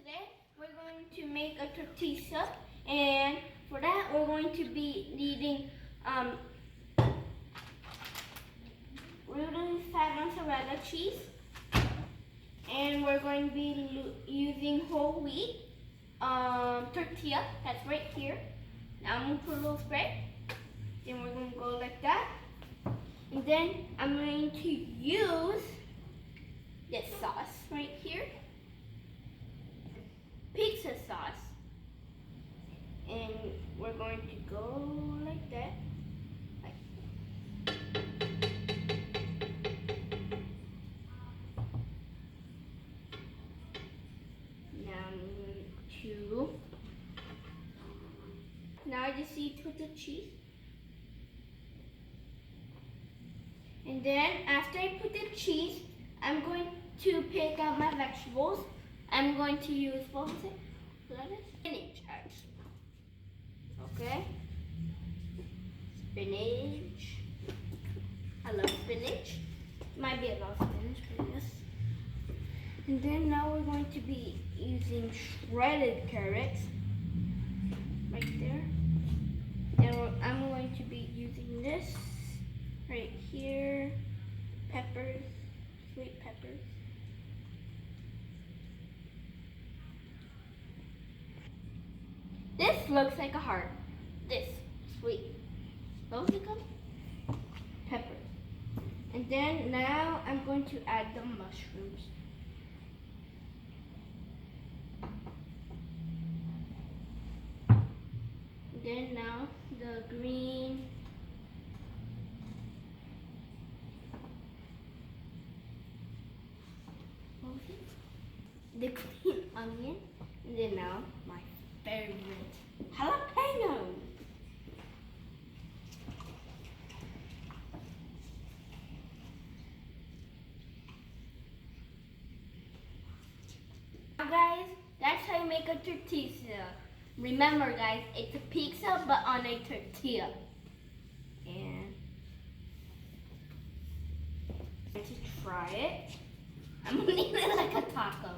Today we're going to make a tortilla, and for that we're going to be needing really fat mozzarella cheese, and we're going to be using whole wheat tortilla. That's right here. Now I'm going to put a little spread. Then we're going to go like that. And then I'm going to use this sauce right here. Pizza sauce. And we're going to go like that. Now I just eat with the cheese. And then after I put the cheese, I'm going to pick out my vegetables. I'm going to use, what was it? Lettuce? Spinach, actually. Okay. Spinach. I love spinach. Might be a lot of spinach, but yes. And then now we're going to be using shredded carrots. Right there. And I'm going to be using this right here. Peppers, sweet peppers. This looks like a heart. This, sweet. What was it called? Peppers. And then now I'm going to add the mushrooms. Then now the green the green onion, and then now my favorite jalapeno. Now guys, that's how you make a tortilla. Remember guys, it's a pizza but on a tortilla. And to try it, I'm gonna eat it like a taco.